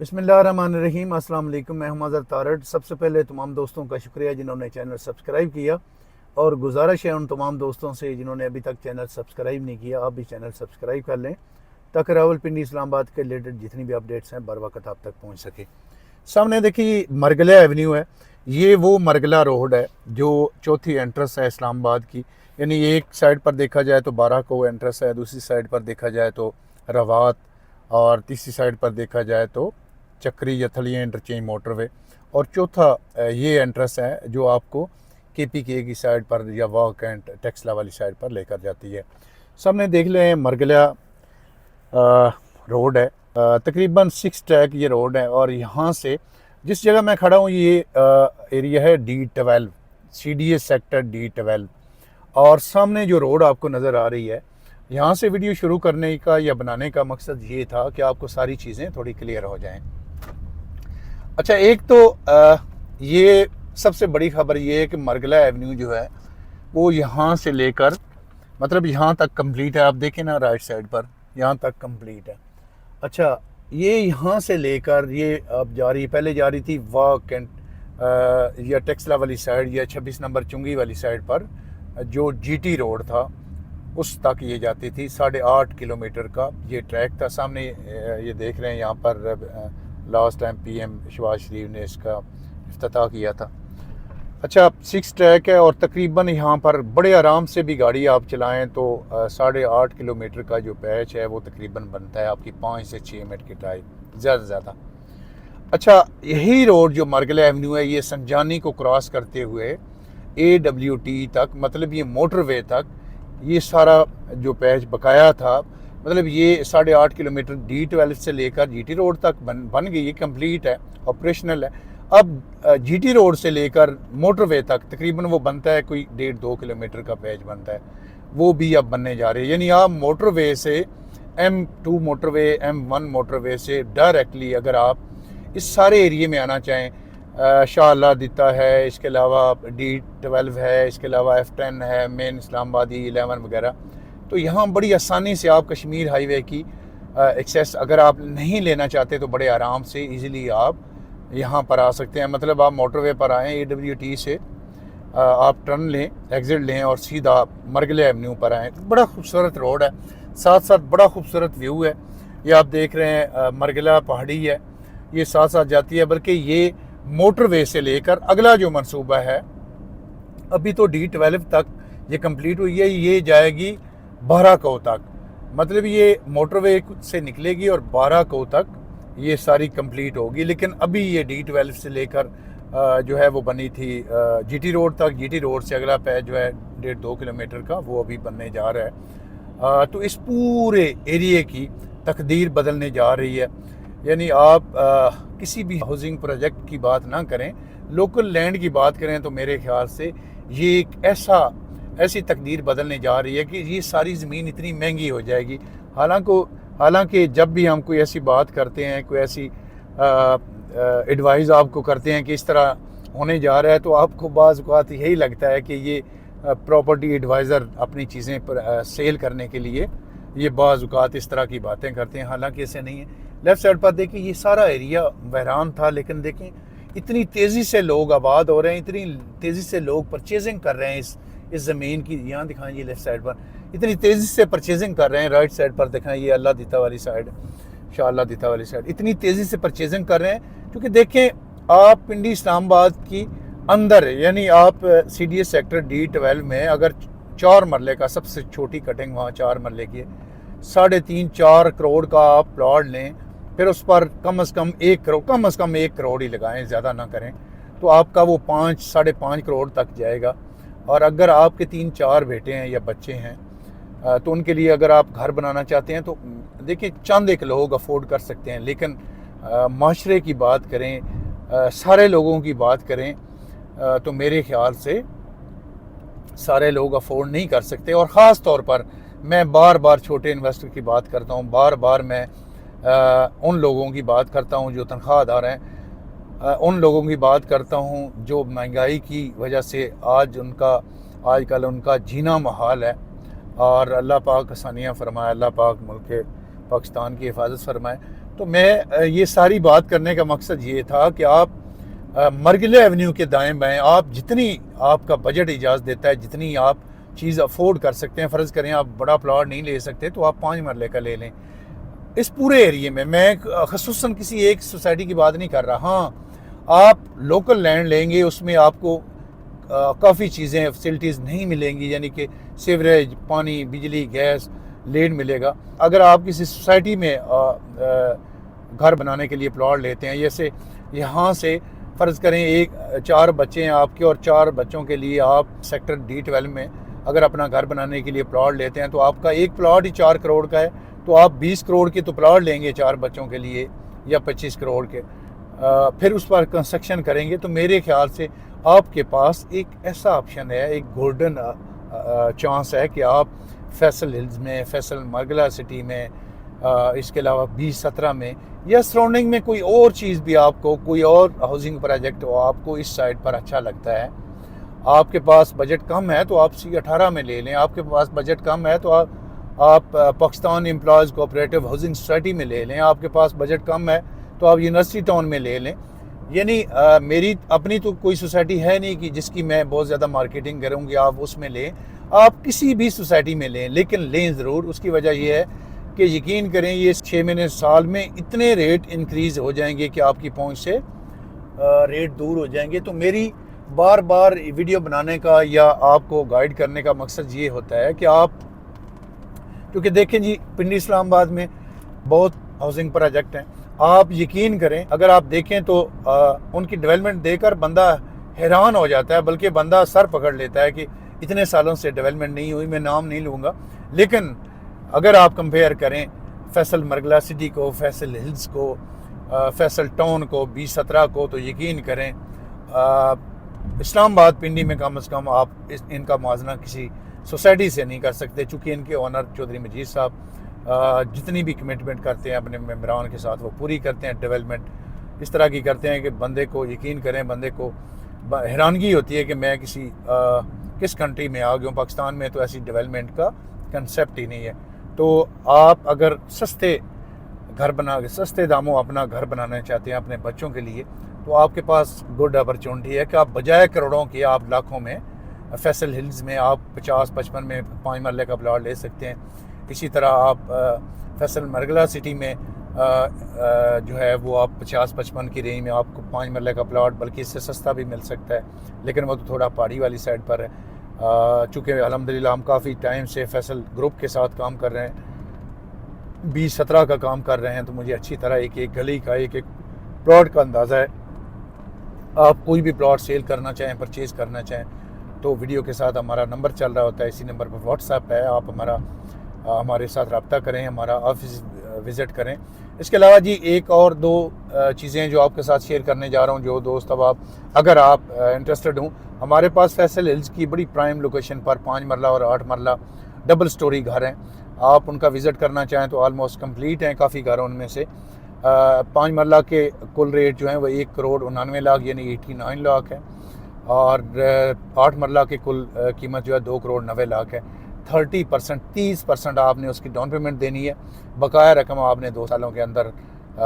बिस्मिल्लाहिर्रहमानिर्रहीम। अस्सलाम वालेकुम। मैं हूं अज़हर तारड़। सबसे पहले तमाम दोस्तों का शुक्रिया जिन्होंने चैनल सब्सक्राइब किया, और गुजारिश है उन तमाम दोस्तों से जिन्होंने अभी तक चैनल सब्सक्राइब नहीं किया, आप भी चैनल सब्सक्राइब कर लें ताकि रावलपिंडी इस्लामाबाद के रिलेटेड जितनी भी अपडेट्स हैं बर वक्त आप तक पहुँच सके। सामने देखिए मरगला एवेन्यू है। ये वो मरगला रोड है जो चौथी एंट्रेंस है इस्लामाबाद की। यानी एक साइड पर देखा जाए तो बारह को एंट्रेंस है, दूसरी साइड पर देखा जाए तो रवात, और तीसरी साइड पर देखा जाए तो चक्री यथलिया इंटरचेंज मोटरवे, और चौथा ये एंट्रेंस है जो आपको KPK की साइड पर या वॉक एंड टेक्सला वाली साइड पर लेकर जाती है। सामने देख लें मरगला रोड है। तकरीबन 6 ट्रैक ये रोड है, और यहाँ से जिस जगह मैं खड़ा हूँ ये एरिया है D12, CDA सेक्टर D12। और सामने जो रोड आपको नज़र आ रही है, यहाँ से वीडियो शुरू करने का या बनाने का मकसद ये था कि आपको सारी चीज़ें थोड़ी क्लियर हो जाएं। अच्छा, एक तो ये सबसे बड़ी खबर ये है कि मरगला एवेन्यू जो है वो यहाँ से लेकर मतलब यहाँ तक कंप्लीट है। आप देखें ना राइट साइड पर यहाँ तक कंप्लीट है। अच्छा, ये यहाँ से लेकर ये अब जा रही, पहले जा रही थी वॉक एंड या टेक्सला वाली साइड या 26 नंबर चुंगी वाली साइड पर जो GT रोड था उस तक ये जाती थी। 8.5 किलोमीटर का ये ट्रैक था। सामने ये देख रहे हैं यहाँ पर लास्ट टाइम PM शहबाज शरीफ ने इसका इफ्तिताह किया था। अच्छा, 6 ट्रैक है, और तकरीबन यहाँ पर बड़े आराम से भी गाड़ी आप चलाएं तो 8.5 किलोमीटर का जो पैच है वो तकरीबन बनता है आपकी 5 से 6 मिनट की ड्राइव, ज़्यादा से ज़्यादा। अच्छा, यही रोड जो मरगला एवेन्यू है ये संजानी को क्रॉस करते हुए AWT तक, मतलब ये मोटरवे तक, ये सारा जो पैच बकाया था, मतलब ये 8.5 किलोमीटर D12 से लेकर GT रोड तक बन गई, ये कंप्लीट है, ऑपरेशनल है। अब GT रोड से लेकर मोटरवे तक तकरीबन वो बनता है कोई 1.5-2 किलोमीटर का पैच बनता है, वो भी अब बनने जा रही है। यानी आप मोटरवे से M2 मोटरवे, M1 मोटरवे से डायरेक्टली अगर आप इस सारे एरिए में आना चाहें, शाह अल्लाह दिता है, इसके अलावा D12 है, इसके अलावा F10 है, मेन इस्लामाबादी 11 वगैरह, तो यहाँ बड़ी आसानी से आप कश्मीर हाईवे की एक्सेस अगर आप नहीं लेना चाहते तो बड़े आराम से इजीली आप यहाँ पर आ सकते हैं। मतलब आप मोटरवे पर आएँ, AWT से आप टर्न लें, एग्ज़िट लें और सीधा मरगला एवेन्यू पर आएँ। बड़ा खूबसूरत रोड है, साथ साथ बड़ा खूबसूरत व्यू है। ये आप देख रहे हैं मरगला पहाड़ी है, ये साथ साथ जाती है, बल्कि ये मोटरवे से लेकर अगला जो मंसूबा है, अभी तो D12 तक ये कंप्लीट हुई है, ये जाएगी 12 को तक। मतलब ये मोटरवे से निकलेगी और 12 को तक ये सारी कंप्लीट होगी। लेकिन अभी ये D12 से लेकर जो है वो बनी थी GT रोड तक। GT रोड से अगला पैच जो है 1.5-2 किलोमीटर का, वो अभी बनने जा रहा है। तो इस पूरे एरिए की तकदीर बदलने जा रही है। यानी आप किसी भी हाउसिंग प्रोजेक्ट की बात ना करें, लोकल लैंड की बात करें, तो मेरे ख्याल से ये एक ऐसी तकदीर बदलने जा रही है कि ये सारी ज़मीन इतनी महंगी हो जाएगी। हालांकि जब भी हम कोई ऐसी बात करते हैं, कोई ऐसी एडवाइस आपको करते हैं कि इस तरह होने जा रहा है, तो आपको बाज़ औक़ात यही लगता है कि ये प्रॉपर्टी एडवाइज़र अपनी चीज़ें पर सेल करने के लिए ये बाज़ औक़ात इस तरह की बातें करते हैं। हालांकि ऐसे नहीं है। लेफ़्ट साइड पर देखिए ये सारा एरिया वैरान था, लेकिन देखें इतनी तेज़ी से लोग आबाद हो रहे हैं, इतनी तेज़ी से लोग परचेजिंग कर रहे हैं इस ज़मीन की। यहाँ दिखाएं, ये लेफ़्ट साइड पर इतनी तेज़ी से परचेजिंग कर रहे हैं। राइट साइड पर दिखाएं, ये अल्लाह दिता वाली साइड, शाह अल्लाह दिता वाली साइड, इतनी तेज़ी से परचेजिंग कर रहे हैं। क्योंकि देखें आप पिंडी इस्लामाबाद की अंदर, यानी आप CDA सेक्टर D12 में अगर 4 मरले का, सबसे छोटी कटिंग वहाँ 4 मरले की है, 3.5-4 करोड़ का आप प्लॉट लें, फिर उस पर कम से कम 1 करोड़ ही लगाएं, ज़्यादा ना करें, तो आपका वो 5-5.5 करोड़ तक जाएगा। और अगर आपके 3-4 बेटे हैं या बच्चे हैं तो उनके लिए अगर आप घर बनाना चाहते हैं तो देखिए चंद एक लोग अफोर्ड कर सकते हैं। लेकिन माशरे की बात करें, सारे लोगों की बात करें, तो मेरे ख़्याल से सारे लोग अफोर्ड नहीं कर सकते। और ख़ास तौर पर मैं बार बार छोटे इन्वेस्टर की बात करता हूँ, बार बार मैं उन लोगों की बात करता हूँ जो तनख्वाहदार हैं, उन लोगों की बात करता हूँ जो महंगाई की वजह से आजकल उनका जीना महाल है। और अल्लाह पाक आसानियाँ फरमाए, अल्लाह पाक मुल्क पाकिस्तान की हिफाजत फरमाए। तो मैं ये सारी बात करने का मकसद ये था कि आप मरगिला एवेन्यू के दाएं बाएं आप जितनी आपका बजट इजाज़त देता है, जितनी आप चीज़ अफोर्ड कर सकते हैं, फ़र्ज़ करें आप बड़ा प्लॉट नहीं ले सकते तो आप 5 मरले का ले लें। इस पूरे एरिए में मैं ख़ुसूसन किसी एक सोसाइटी की बात नहीं कर रहा। हाँ, आप लोकल लैंड लेंगे, उसमें आपको काफ़ी चीज़ें फैसिलिटीज़ नहीं मिलेंगी, यानी कि सीवरेज, पानी, बिजली, गैस लेट मिलेगा। अगर आप किसी सोसाइटी में घर बनाने के लिए प्लॉट लेते हैं, जैसे यहाँ से फ़र्ज़ करें 4 बच्चे हैं आपके और 4 बच्चों के लिए आप सेक्टर D12 में अगर अपना घर बनाने के लिए प्लॉट लेते हैं तो आपका एक प्लॉट ही 4 करोड़ का है, तो आप 20 करोड़ के तो प्लॉट लेंगे 4 बच्चों के लिए या 25 करोड़ के, फिर उस पर कंस्ट्रक्शन करेंगे। तो मेरे ख्याल से आपके पास एक ऐसा ऑप्शन है, एक गोल्डन चांस है कि आप फैसल हिल्स में, फैसल मरगला सिटी में, इसके अलावा B17 में या सराउंडिंग में कोई और चीज़ भी आपको, कोई और हाउसिंग प्रोजेक्ट हो आपको इस साइड पर अच्छा लगता है, आपके पास बजट कम है तो आप C18 में ले लें, आपके पास बजट कम है तो आप Pakistan employees cooperative housing society में ले लें, आपके पास बजट कम है तो आप यूनिवर्सिटी टाउन में ले लें। यानी मेरी अपनी तो कोई सोसाइटी है नहीं कि जिसकी मैं बहुत ज़्यादा मार्केटिंग करूँगी, आप उसमें लें, आप किसी भी सोसाइटी में लें, लेकिन लें ज़रूर। उसकी वजह यह है कि यकीन करें ये 6 महीने साल में इतने रेट इंक्रीज़ हो जाएंगे कि आपकी पहुंच से रेट दूर हो जाएंगे। तो मेरी बार बार वीडियो बनाने का या आपको गाइड करने का मकसद ये होता है कि आप, क्योंकि देखें जी पिंडी इस्लामाबाद में बहुत हाउसिंग प्रोजेक्ट हैं, आप यकीन करें अगर आप देखें तो उनकी डेवलपमेंट देखकर बंदा हैरान हो जाता है, बल्कि बंदा सर पकड़ लेता है कि इतने सालों से डेवलपमेंट नहीं हुई। मैं नाम नहीं लूँगा, लेकिन अगर आप कंपेयर करें फैसल मरगला सिटी को, फैसल हिल्स को, फैसल टाउन को, B17 को, तो यकीन करें इस्लामाबाद पिंडी में कम से कम आप इनका मुआवजा किसी सोसाइटी से नहीं कर सकते, चूँकि इनके ओनर चौधरी मजीद साहब जितनी भी कमिटमेंट करते हैं अपने मेंबरान के साथ वो पूरी करते हैं। डेवलपमेंट इस तरह की करते हैं कि बंदे को, यकीन करें, बंदे को हैरानगी होती है कि मैं किस कंट्री में आ गया हूँ। पाकिस्तान में तो ऐसी डेवलपमेंट का कंसेप्ट ही नहीं है। तो आप अगर सस्ते दामों अपना घर बनाना चाहते हैं अपने बच्चों के लिए, तो आपके पास गुड अपॉर्चुनिटी है कि आप बजाय करोड़ों की आप लाखों में फैसल हिल्स में आप 50-55 में 5 मरले का प्लॉट ले सकते हैं। इसी तरह आप फैसल मरगला सिटी में जो है वो आप 50-55 की रेंज में आपको 5 मरले का प्लॉट, बल्कि इससे सस्ता भी मिल सकता है, लेकिन वो तो थोड़ा पहाड़ी वाली साइड पर है। चूँकि अल्हम्दुलिल्लाह हम काफ़ी टाइम से फैसल ग्रुप के साथ काम कर रहे हैं, B17 का काम कर रहे हैं, तो मुझे अच्छी तरह एक एक गली का, एक एक प्लॉट का अंदाज़ा है। आप कोई भी प्लॉट सेल करना चाहें, परचेज़ करना चाहें, तो वीडियो के साथ हमारा नंबर चल रहा होता है, इसी नंबर पर व्हाट्सएप है, आप हमारे साथ रब्ता करें, हमारा ऑफिस विज़िट करें। इसके अलावा जी एक और 2 चीज़ें जो आपके साथ शेयर करने जा रहा हूँ, जो दोस्त अब अगर आप इंटरेस्टेड हूँ, हमारे पास फैसल हिल्स की बड़ी प्राइम लोकेशन पर 5 मरला और 8 मरला डबल स्टोरी घर हैं। आप उनका विज़िट करना चाहें तो ऑलमोस्ट कंप्लीट हैं काफ़ी घर उनमें से। 5 मरला के कुल रेट जो हैं वो 1 करोड़ 99 लाख यानी 89 लाख है, और 8 मरला की कुल कीमत जो है 2 करोड़ 90 लाख है। 30% आपने उसकी डाउन पेमेंट देनी है, बकाया रकम आपने 2 सालों के अंदर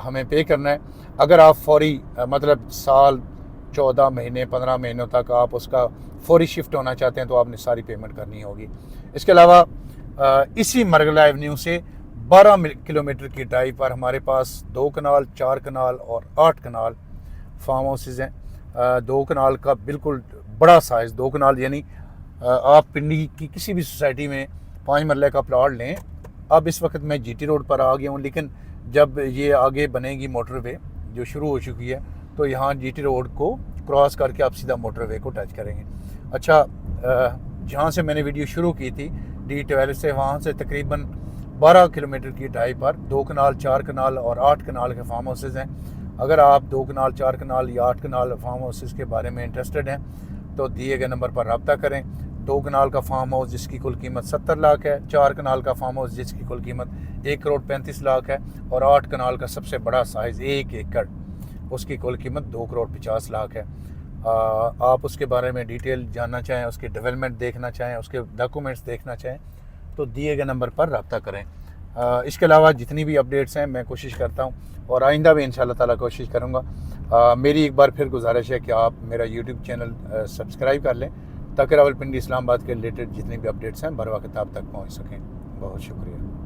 हमें पे करना है। अगर आप फौरी मतलब साल 14 महीने 15 महीनों तक आप उसका फौरी शिफ्ट होना चाहते हैं तो आपने सारी पेमेंट करनी होगी। इसके अलावा इसी मरगला एवेन्यू से 12 किलोमीटर की ड्राइव पर हमारे पास 2 कनाल, 4 कनाल और 8 कनाल फार्म हाउसेज़ हैं। 2 कनाल का बिल्कुल बड़ा साइज़, 2 कनाल यानी आप पिंडी की किसी भी सोसाइटी में 5 मरले का प्लॉट लें। अब इस वक्त मैं GT रोड पर आ गया हूँ, लेकिन जब ये आगे बनेगी मोटरवे जो शुरू हो चुकी है, तो यहाँ GT रोड को क्रॉस करके आप सीधा मोटरवे को टच करेंगे। अच्छा, जहाँ से मैंने वीडियो शुरू की थी D12 से, वहाँ से तकरीबन 12 किलोमीटर की ड्राइव पर 2 कनाल, 4 कनाल और 8 कनाल के फार्म हाउसेज़ हैं। अगर आप 2 कनाल, 4 कनाल या 8 कनाल फार्म हाउसेज़ के बारे में इंटरेस्टेड हैं तो दिए गए नंबर पर रब्ता करें। 2 कनाल का फार्म हाउस जिसकी कुल कीमत 70 लाख है, 4 कनाल का फार्म हाउस जिसकी कुल कीमत 1 करोड़ 35 लाख है, और 8 कनाल का सबसे बड़ा साइज़ 1 एकड़, उसकी कुल कीमत 2 करोड़ 50 लाख है। आप उसके बारे में डिटेल जानना चाहें, उसकी डेवलपमेंट देखना चाहें, उसके डॉक्यूमेंट्स देखना चाहें, तो दिए गए नंबर पर रब्ता करें। इसके अलावा जितनी भी अपडेट्स हैं मैं कोशिश करता हूँ और आइंदा भी इंशाल्लाह ताला कोशिश करूँगा। मेरी एक बार फिर गुजारिश है कि आप मेरा यूट्यूब चैनल सब्सक्राइब कर लें ताकि रावलपिंडी इस्लामाबाद के रिलेटेड जितने भी अपडेट्स हैं बर वक्त आप तक पहुँच सकें। बहुत शुक्रिया।